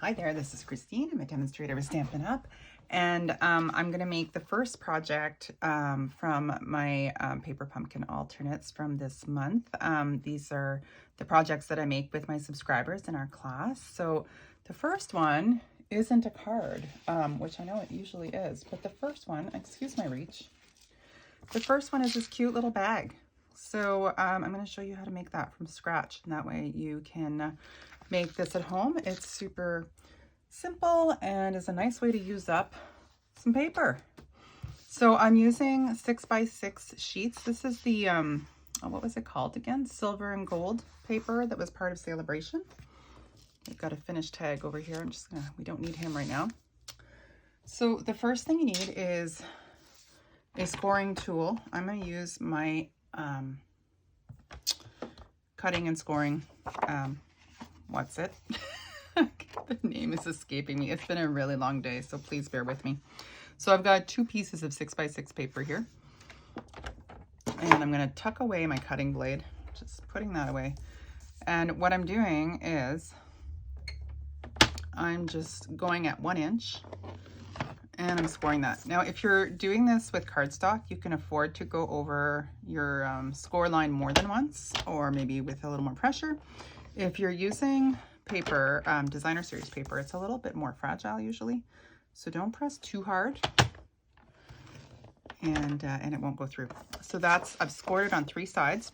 Hi there, this is Christine. I'm a demonstrator with Stampin' Up! And I'm going to make the first project from my paper pumpkin alternates from this month. These are the projects that I make with my subscribers in our class. So the first one isn't a card, which I know it usually is, but the first one, excuse my reach, the first one is this cute little bag. So I'm going to show you how to make that from scratch, and that way you can make this at home. It's super simple and is a nice way to use up some paper. So I'm using 6x6 sheets. This is the, what was it called again? Silver and gold paper that was part of Celebration. We've got a finished tag over here. We don't need him right now. So the first thing you need is a scoring tool. I'm going to use my cutting and scoring, what's it? The name is escaping me. It's been a really long day, so please bear with me. So I've got 2 pieces of 6x6 paper here. And I'm going to tuck away my cutting blade, just putting that away. And what I'm doing is I'm just going at 1 inch and I'm scoring that. Now, if you're doing this with cardstock, you can afford to go over your score line more than once, or maybe with a little more pressure. If you're using paper, designer series paper, it's a little bit more fragile usually, so don't press too hard and it won't go through. So that's, I've scored it on 3 sides.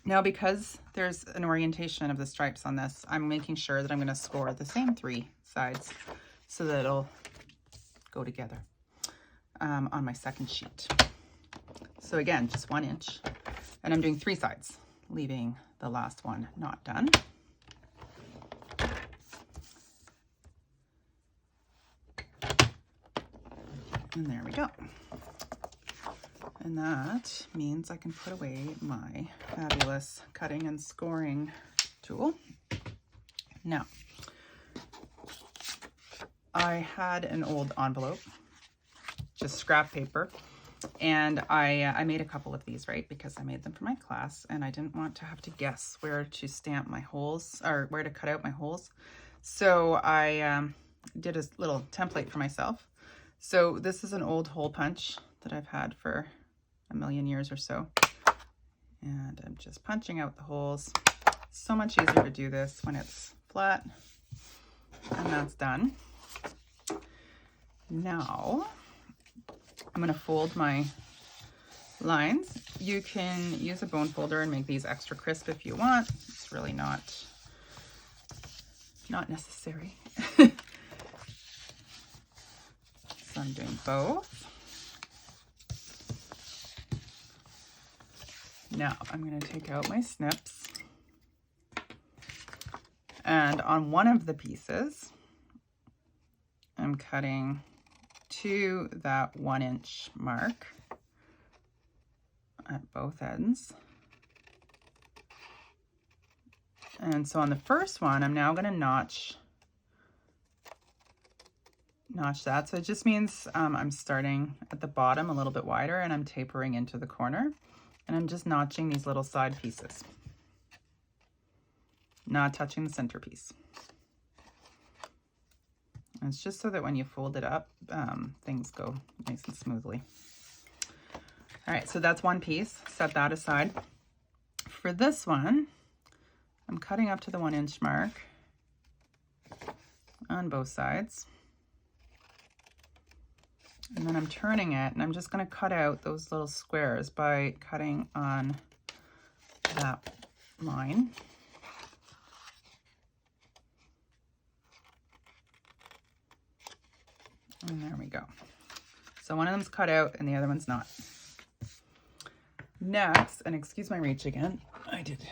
Now, because there's an orientation of the stripes on this, I'm making sure that I'm going to score the same 3 sides so that it'll go together on my second sheet. So again, just 1 inch, and I'm doing 3 sides, leaving the last one not done. And there we go. And that means I can put away my fabulous cutting and scoring tool. Now, I had an old envelope, just scrap paper, and I made a couple of these, right, because I made them for my class, and I didn't want to have to guess where to stamp my holes, or where to cut out my holes. So I did a little template for myself. So this is an old hole punch that I've had for a million years or so. And I'm just punching out the holes. So much easier to do this when it's flat. And that's done. Now, I'm going to fold my lines. You can use a bone folder and make these extra crisp if you want. It's really not necessary. So I'm doing both. Now I'm going to take out my snips, and on one of the pieces I'm cutting to that 1 inch mark at both ends. And so on the first one, I'm now going to notch that. So it just means I'm starting at the bottom a little bit wider, and I'm tapering into the corner, and I'm just notching these little side pieces, not touching the centerpiece. And it's just so that when you fold it up, things go nice and smoothly. All right, so that's one piece. Set that aside. For this one, I'm cutting up to the 1 inch mark on both sides. And then I'm turning it, and I'm just going to cut out those little squares by cutting on that line. And there we go. So one of them's cut out and the other one's not. Next, and excuse my reach again, I did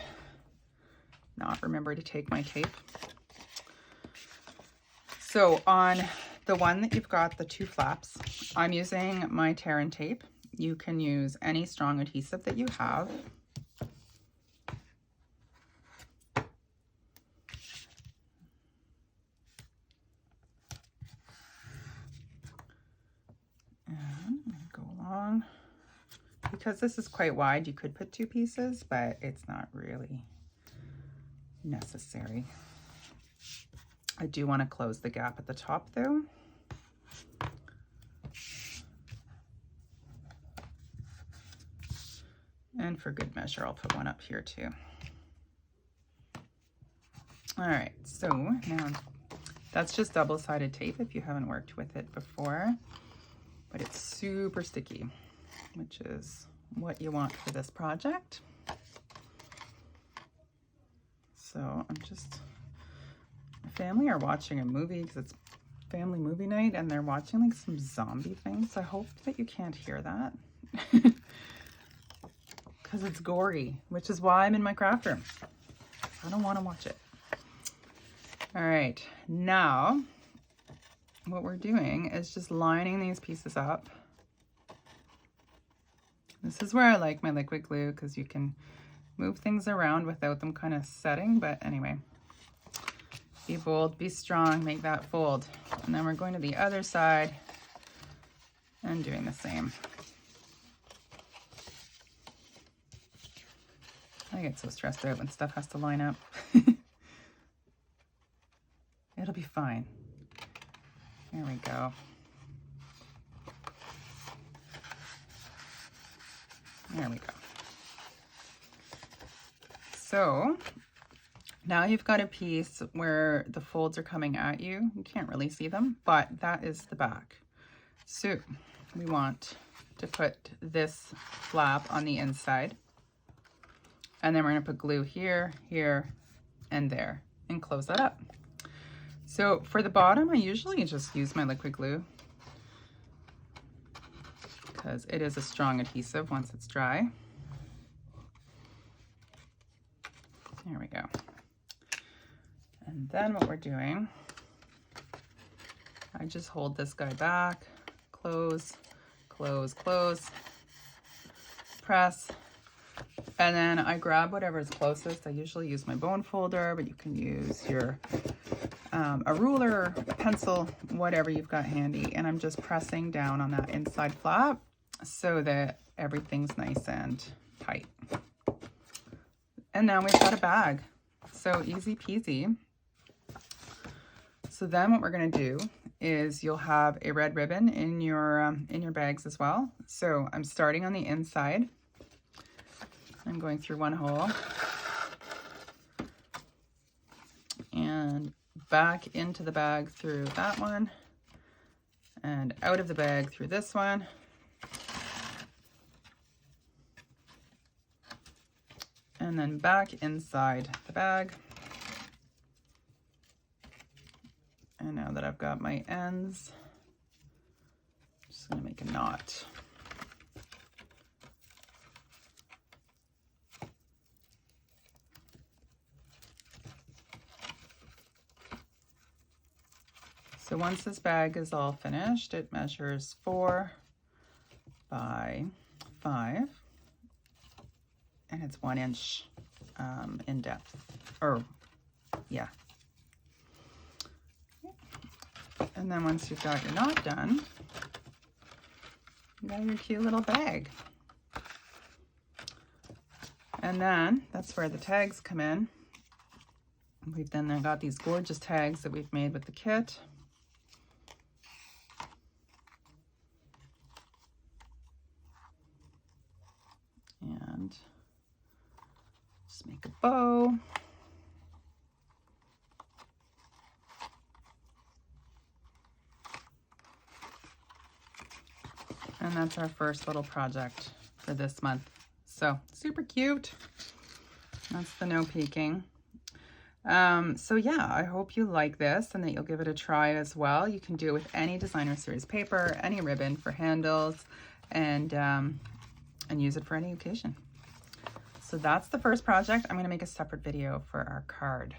not remember to take my tape. So on the one that you've got the 2 flaps, I'm using my tear and tape. You can use any strong adhesive that you have. And I'm going to go along. Because this is quite wide, you could put 2 pieces, but it's not really necessary. I do want to close the gap at the top though. And for good measure, I'll put one up here too. All right, so now that's just double-sided tape if you haven't worked with it before, but it's super sticky, which is what you want for this project. So I'm just, my family are watching a movie because it's family movie night and they're watching like some zombie things. I hope that you can't hear that because it's gory, which is why I'm in my craft room. I don't want to watch it. All right, now what we're doing is just lining these pieces up. This is where I like my liquid glue because you can move things around without them kind of setting. But anyway, be bold, be strong, make that fold. And then we're going to the other side and doing the same. I get so stressed out when stuff has to line up. It'll be fine. There we go. There we go. So now you've got a piece where the folds are coming at you. You can't really see them, but that is the back. So we want to put this flap on the inside. And then we're going to put glue here, here, and there, and close that up. So for the bottom, I usually just use my liquid glue because it is a strong adhesive once it's dry. There we go. And then what we're doing, I just hold this guy back, close, close, close, press, and then I grab whatever is closest. I usually use my bone folder, but you can use your a ruler, a pencil, whatever you've got handy. And I'm just pressing down on that inside flap so that everything's nice and tight. And now we've got a bag. So easy peasy. So then what we're going to do is you'll have a red ribbon in your bags as well. So I'm starting on the inside. I'm going through one hole and back into the bag through that one and out of the bag through this one. And then back inside the bag. And now that I've got my ends, I'm just going to make a knot. So once this bag is all finished, it measures 4 by 5, and it's 1 inch in depth, or yeah. And then once you've got your knot done, you got your cute little bag. And then that's where the tags come in. We've then got these gorgeous tags that we've made with the kit. And just make a bow. And that's our first little project for this month. So super cute. That's the no peeking. So yeah, I hope you like this and that you'll give it a try as well. You can do it with any designer series paper, any ribbon for handles, and use it for any occasion. So that's the first project. I'm going to make a separate video for our card.